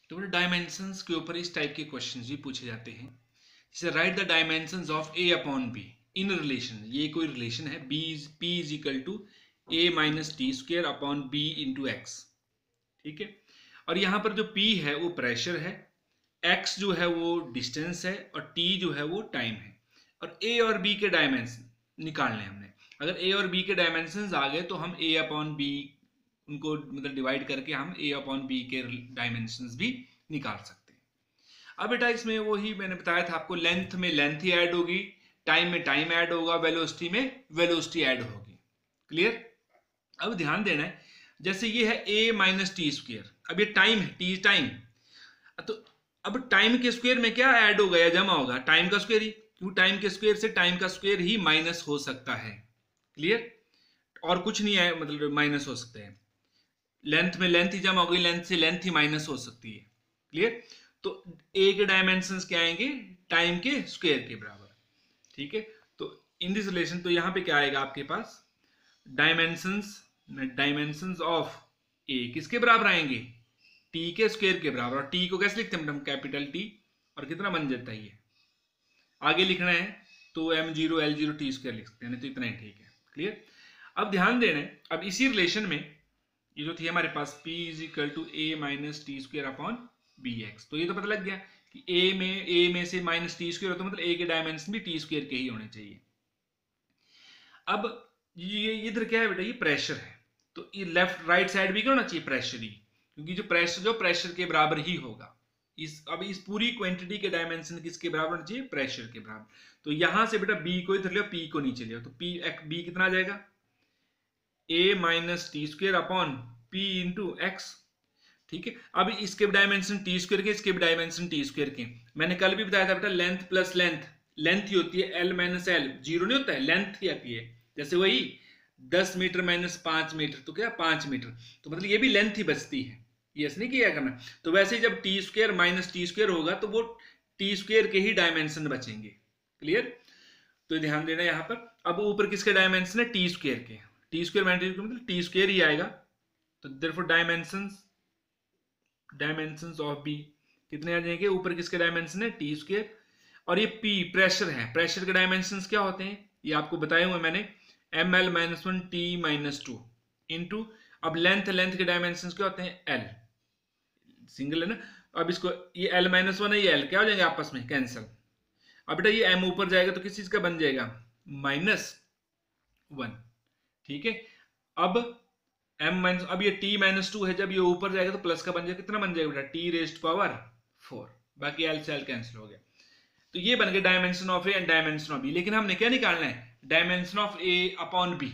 तो बेटा डायमेंशंस के ऊपर इस टाइप के क्वेश्चंस भी पूछे जाते हैं। जैसे write the dimensions of A upon b in relation, ये कोई रिलेशन है, b is p is equal to a minus t square upon b into x. ठीक है, और यहाँ पर जो पी है वो प्रेशर है, एक्स जो है वो डिस्टेंस है और टी जो है वो टाइम है। और ए और बी के डायमेंशन निकालने हमने। अगर ए और बी के डायमेंशंस आ गए तो हम ए अपॉन बी उनको मतलब डिवाइड करके हम ए अपॉन बी के डायमेंशंस भी निकाल सकते हैं। अब बेटा इसमें वही मैंने बताया था आपको, लेंथ में लेंथ ही ऐड होगी, टाइम में टाइम ऐड होगा, वेलोसिटी में वेलोसिटी ऐड होगी। क्लियर? अब ध्यान देना है, जैसे ये है a माइनस टी स्क्वेयर, अब ये टाइम है, टी टाइम, तो अब टाइम के स्क्वायर में क्या ऐड होगा या जमा होगा? टाइम का स्क्वायर ही, क्यों टाइम के स्क्वायर से टाइम का स्क्वायर ही माइनस हो सकता है। क्लियर? और कुछ नहीं है, मतलब माइनस हो सकते हैं। लेंथ में लेंथ ही जमा होगी, लेंथ से लेंथ ही माइनस हो सकती है। क्लियर? तो ए के डायमेंशंस क्या आएंगे? टाइम के स्क्वायर के बराबर। ठीक है, तो इन दिस रिलेशन तो यहां पे क्या आएगा आपके पास? डायमेंशंस ऑफ ए किसके बराबर आएंगे? टी के स्क्वायर के बराबर। और टी को कैसे लिखते हैं हम? Capital T. और कितना बन जाता है? ये आगे लिखना है तो m0 L0 टी स्क्वायर लिख सकते हैं, नहीं तो इतना ही ठीक है। क्लियर? अब ध्यान देना है, अब इसी रिलेशन में ये जो थी हमारे पास p is equal to a minus t square upon b x, तो ये तो पता लग गया कि a में से माइनस टी स्क्वायर होता है, मतलब a के डायमेंशन भी टी स्क्वायर के ही होने चाहिए। अब ये इधर क्या है बेटा? ये प्रेशर है, तो ये लेफ्ट राइट साइड भी क्या होना चाहिए? प्रेशर ही, क्योंकि जो प्रेशर के बराबर ही होगा। अब इस पूरी क्वांटिटी के डायमेंशन किसके बराबर होना चाहिए? प्रेशर के बराबर। तो यहां से बेटा b को इधर ले, p को नीचे ले, तो b कितना आ जाएगा? a minus t square upon p into x. ठीक है, अब इसके डायमेंशन टी स्क्वेयर के, इसके डायमेंशन टी स्क्वेयर के। मैंने कल भी बताया था बेटा, लेंथ प्लस लेंथ, लेंथ ही होती है एल माइनस एल, जीरो नहीं होता है, लेंथ ही आती है। जैसे वही 10 मीटर माइनस 5 मीटर, तो क्या 5 मीटर, तो मतलब ये भी लेंथ ही बचती है, ये ऐसे नहीं किया करना। तो वैसे ही जब T square minus t square होगा तो वो टी स्क्वेयर के ही डायमेंशन बचेंगे। क्लियर? तो ध्यान देना यहाँ पर, अब ऊपर किसके डायमेंशन है? टी स्क्वेयर के। टी स्क्वेयर माइनस मतलब टी स्क्वेयर ही आएगा, तो देयरफॉर डायमेंशंस ऑफ बी कितने आ जाएंगे? ऊपर किसके डायमेंशन है? T square. और ये पी प्रेशर है, प्रेशर के डायमेंशंस क्या होते हैं ये आपको बताए हुए मैंने, m l minus one t minus two into, अब लेंथ, लेंथ के डायमेंशंस क्या होते हैं? एल, सिंगल है ना। अब इसको, ये एल माइनस वन है, ये एल क्या हो जाएंगे आपस में? कैंसिल। अब बेटा ये एम ऊपर जाएगा तो किस चीज का बन जाएगा? Minus one. ठीक है, अब एम माइनस, अब ये टी माइनस टू है, जब ये ऊपर जाएगा तो प्लस का बन जाएगा, कितना बन जाएगा बेटा? टी रेस्ट पावर 4, बाकी एल से एल कैंसिल हो गया। तो ये बन गया dimension of a and dimension of b. लेकिन हमने क्या निकालना है? Dimension of A upon B.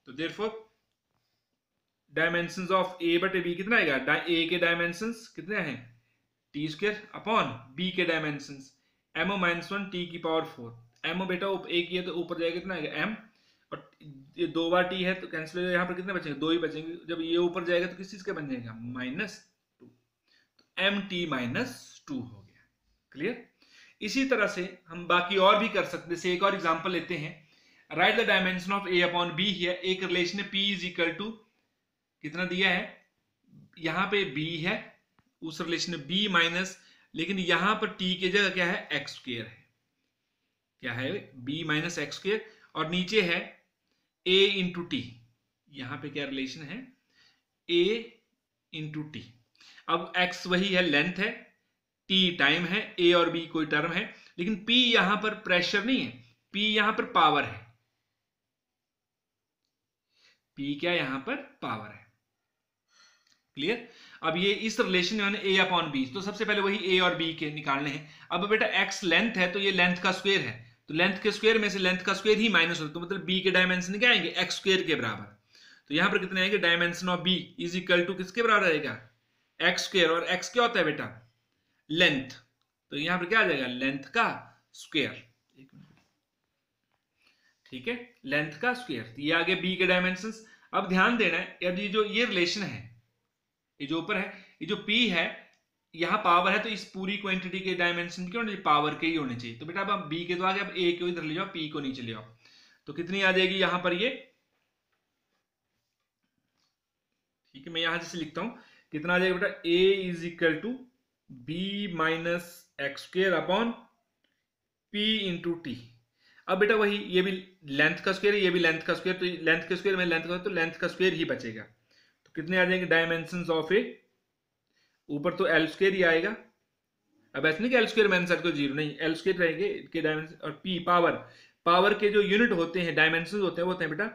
तो देयरफॉर डायमेंशंस ऑफ ए बटे बी कितना आएगा? ए के डायमेंशंस कितने हैं? टी स्क्वायर अपॉन बी के dimensions m o minus one t की पावर 4। एमओ बेटा एक ये तो ऊपर जाएगा, कितना आएगा? एम, और ये 2 बार टी है तो कैंसिल हो जाएगा, यहाँ पर कितने बचेंगे? 2 ही बचेंगे। जब ये ऊपर जाएगा तो किस चीज का बन जाएगा? -2, तो एम टी -2 हो गया। क्लियर? इसी तरह से हम बाकी और भी कर सकते हैं। जैसे एक और एग्जांपल लेते हैं, write the dimension of A upon b है। एक रिलेशन है p इज इक्वल टू, कितना दिया है? यहां पे b है, उस रिलेशन में b माइनस, लेकिन यहां पर t की जगह क्या है? एक्स स्क्वेयर है। क्या है? b माइनस एक्स स्क्वेयर, और नीचे है a इंटू टी। यहां पे क्या रिलेशन है? a into t. अब x वही है, लेंथ है, t टाइम है, a और b कोई टर्म है, लेकिन p यहां पर प्रेशर नहीं है, p यहां पर पावर है। p क्या यहां पर? पावर है। क्लियर? अब ये इस रिलेशन में a अपॉन बी, तो सबसे पहले वही a और b के निकालने हैं। अब बेटा x लेंथ है, तो ये लेंथ का स्क्वायर है, तो लेंथ के स्क्वायर में से लेंथ का स्क्वायर ही माइनस होता है, तो मतलब b के डायमेंशन क्या आएंगे? एक्स स्क्वायर के बराबर। तो यहां पर कितने आएंगे? Dimension of b is equal to किसके बराबर रहेगा? एक्स स्क्वायर, और x क्या होता है बेटा? लेंथ, तो यहां पर क्या आ जाएगा? लेंथ का स्क्वायर। ठीक है, लेंथ का स्क्वायर। ये आगे b के डायमेंशंस। अब ध्यान देना है, अब ये रिलेशन है, ये जो ऊपर है, ये जो p है, यहां पावर है, तो इस पूरी क्वांटिटी के डायमेंशन क्यों नहीं? पावर के ही होने चाहिए। तो बेटा अब b के तो आगे, अब a को इधर ले जाओ, p को नीचे ले आओ, तो कितनी आ जाएगी यहां पर ये? ठीक है, मैं यहां जैसे लिखता हूं, कितना आ जाएगा बेटा? a is equal to b minus x square upon p into t. अब बेटा वही, ये भी लेंथ का स्क्वायर है, ये भी लेंथ का स्क्वायर, तो लेंथ के स्क्वायर में लेंथ का, तो लेंथ का स्क्वायर ही बचेगा। तो कितने आ जाएंगे डायमेंशंस ऑफ ए, ऊपर तो एल स्क्वायर ही आएगा। अब ऐसे नहीं कि एल स्क्वायर माइनस एल को जीरो, नहीं, एल स्क्वायर रहेंगे के डायमेंशन, और पी पावर, पावर के जो यूनिट होते हैं, डायमेंशन होते हैं, वो होते हैं बेटा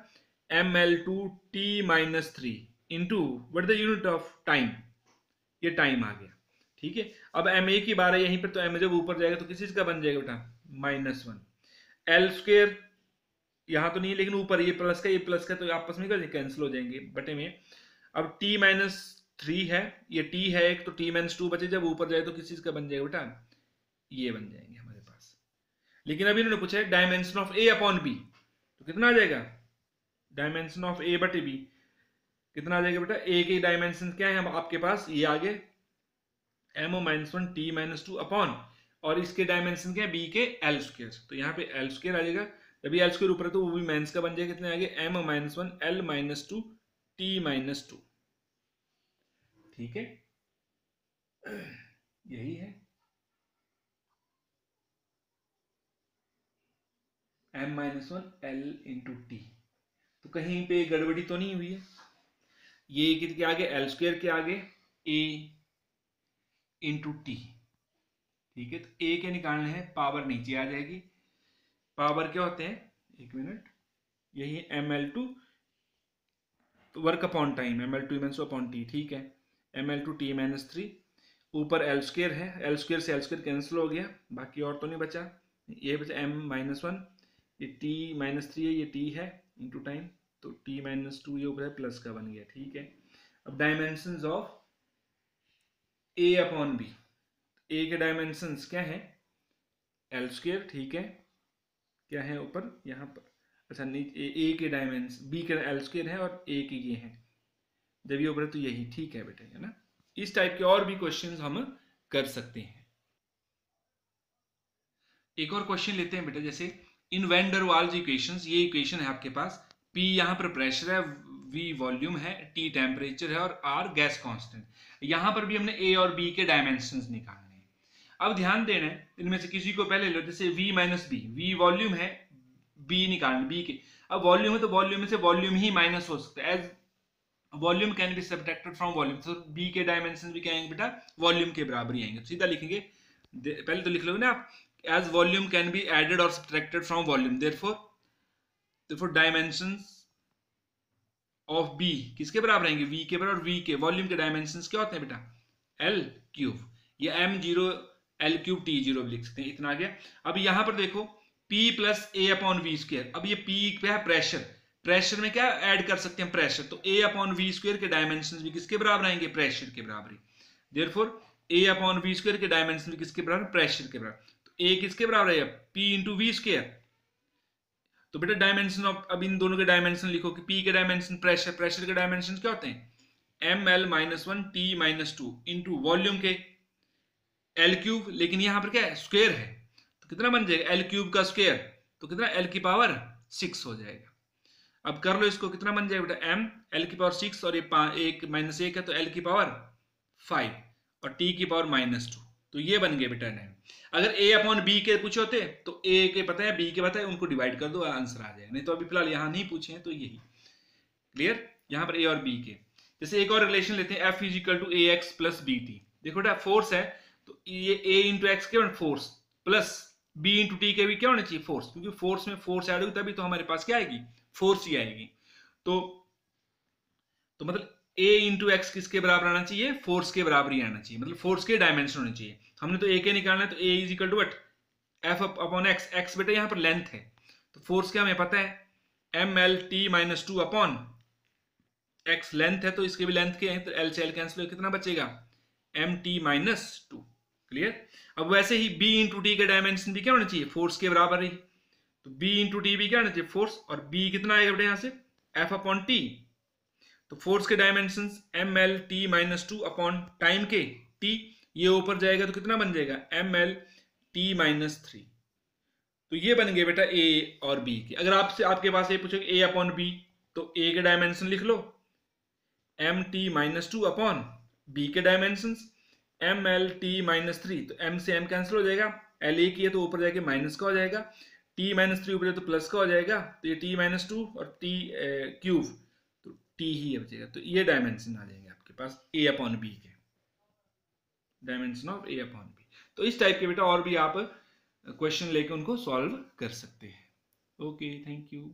m l two t minus three into what the unit of time, ये टाइम आ गया। ठीक है, अब एम ए की बार है यहीं पर, तो एम जब ऊपर जाएगा तो किस चीज का बन जाएगा बेटा, -1। एल स्क्वायर यहां तो नहीं है, लेकिन ऊपर ये प्लस का, ये प्लस का, तो आपस में कैंसिल हो जाएंगे बटे में। अब t माइनस थ्री है, ये t है एक, तो t माइनस टू बचे, जब ऊपर जाए तो किस चीज का बन जाएगा बेटा, ये बन जाएंगे हमारे पास। लेकिन अभी इन्होंने पूछा है dimension of a upon b, तो कितना आ जाएगा, डायमेंशन ऑफ a बटे b कितना आ जाएगा बेटा, a के डायमेंशन क्या है आपके पास, ये आगे m-1 t minus two upon, और इसके डायमेंशन क्या है b के एल स्क्वायर, तो यहाँ पे एल स्क्वायर आ जाएगा। जब एल स्क्वायर ऊपर है तो वो भी माइनस का बन जाएगा, कितने आगे m-1 l minus two t minus two. ठीक है, यही है m-1 l इंटू टी। तो कहीं पे गड़बड़ी तो नहीं हुई है, ये किसके आगे, एल स्क्वायर के आगे a इंटू टी। ठीक है, तो a के निकालने हैं, पावर नीचे आ जाएगी, पावर क्या होते हैं, एक मिनट, यही m l two work upon time, m l two minus upon t. ठीक है, M l two t minus three, ऊपर एल स्क्वायर है, एल स्क्वायर से एल स्क्वायर कैंसिल हो गया, बाकी और तो नहीं बचा, ये बचा m-1, ये t माइनस थ्री है, ये t है इंटू टाइम, तो t माइनस टू ये ऊपर है प्लस का बन गया। ठीक है, अब dimensions of a upon b, a के डायमेंशंस क्या है, एल स्क्वायर। ठीक है, क्या है ऊपर यहाँ पर, अच्छा नीचे a के डायमेंशन, b के एल स्क्वायर है और a के ये है, जब ये ऊपर है तो यही। ठीक है बेटा, है ना, इस टाइप के और भी क्वेश्चंस हम कर सकते हैं। एक और क्वेश्चन लेते हैं बेटा, जैसे इन वैन डर वाल्स इक्वेशंस, ये इक्वेशन है आपके पास, P यहाँ पर प्रेशर है, V वॉल्यूम है, T टेम्परेचर है और R गैस कांस्टेंट। यहाँ पर भी हमने A और B के डायमेंशंस निकालने हैं। अब ध्यान देना है, इनमें से किसी को पहले लो, जैसे V minus b, V volume है, B निकालना, B के, अब वॉल्यूम है तो वॉल्यूम में से वॉल्यूम ही माइनस हो सकता है, as volume can be subtracted from volume, तो बी के डायमेंशन भी क्या आएंगे बेटा, वॉल्यूम के बराबर ही आएंगे। तो सीधा लिखेंगे, पहले तो लिख लोगे ना आप, as volume can be added और subtracted from volume, therefore dimensions of B किसके बराबर आएंगे, वी के बराबर, वी के वॉल्यूम के डायमेंशंस क्या होते हैं बेटा, एल क्यूब, या m zero l cube t zero भी लिख सकते हैं। इतना आ गया। अब यहां पर देखो P plus A upon V square, अब ये P पे है प्रेशर, प्रेशर में क्या ऐड कर सकते हैं, प्रेशर, तो A अपॉन वी स्क्वायर के डायमेंशन भी किसके बराबर आएंगे, प्रेशर के बराबर। Therefore A upon V square के डायमेंशन भी किसके बराबर, प्रेशर के बराबर। तो A किसके बराबर है, P इंटू वी स्क्वायर। तो बेटा डायमेंशन ऑफ, अब इन दोनों के डायमेंशन लिखो कि P के डायमेंशन प्रेशर, प्रेशर के डायमेंशन क्या होते हैं, ml-1 T minus two into volume के एल क्यूब, लेकिन यहां पर क्या है, स्क्वायर है, तो कितना बन जाएगा, एल क्यूब का स्क्वायर, तो कितना, एल की पावर 6 हो जाएगा। अब कर लो इसको, कितना बन जाएगा बेटा, एम एल की पावर 6 और ये एक माइनस एक है, तो एल की पावर 5 और टी की पावर -2, तो ये बन गया बेटा नाम। अगर ए अपॉन बी के पूछे होते तो ए के पता है, बी के पता है, उनको डिवाइड कर दो, आंसर आ जाएगा। नहीं तो अभी फिलहाल यहाँ नहीं पूछे हैं, तो यही क्लियर, यहाँ पर ए और बी के। जैसे एक और रिलेशन लेते हैं, F is equal to A X plus B T. देखो बेटा फोर्स है, तो ये ए इंटू एक्स के force plus B into T के भी क्या होना चाहिए, फोर्स, क्योंकि फोर्स में फोर्स ऐड होगी तभी तो हमारे पास क्या आएगी, फोर्स ही आएगी। तो मतलब a इंटू एक्स किसके बराबर आना चाहिए, फोर्स के बराबर ही आना चाहिए, मतलब फोर्स के डायमेंशन होने चाहिए। हमने तो a के निकालना है, तो a is equal to what, F upon X, X बेटा यहाँ पर लेंथ है, तो फोर्स क्या हमें पता है, M L T minus two upon X, length है तो इसके भी लेंथ के हैं, तो एल से एल कैंसिल, कितना बचेगा, M T minus two. Clear. अब वैसे ही b इंटू टी के डायमेंशन भी क्या होना चाहिए, फोर्स के बराबर ही, तो b इंटू टी भी क्या होना चाहिए, फोर्स, और b कितना आएगा बेटा यहाँ से, एफ अपॉन टी, तो फोर्स के dimension M L T minus two upon time के टी, ये ऊपर जाएगा तो कितना बन जाएगा, M L T minus three. तो ये बन गए बेटा a और b के। अगर आपसे आपके पास ये पूछो a अपॉन b, तो a के डायमेंशन लिख लो, M T minus two upon b के dimension M L T minus three, तो एम से एम कैंसिल हो जाएगा, एल ए की है तो ऊपर जाके माइनस का हो जाएगा, टी माइनस थ्री ऊपर तो प्लस का हो जाएगा, तो ये टी माइनस टू और टी क्यूब, तो टी ही बचेगा। तो ये डायमेंशन आ जाएंगे आपके पास ए अपॉन बी के, dimension of A upon B. तो इस टाइप के बेटा और भी आप क्वेश्चन लेके उनको सॉल्व कर सकते हैं। Okay, thank you.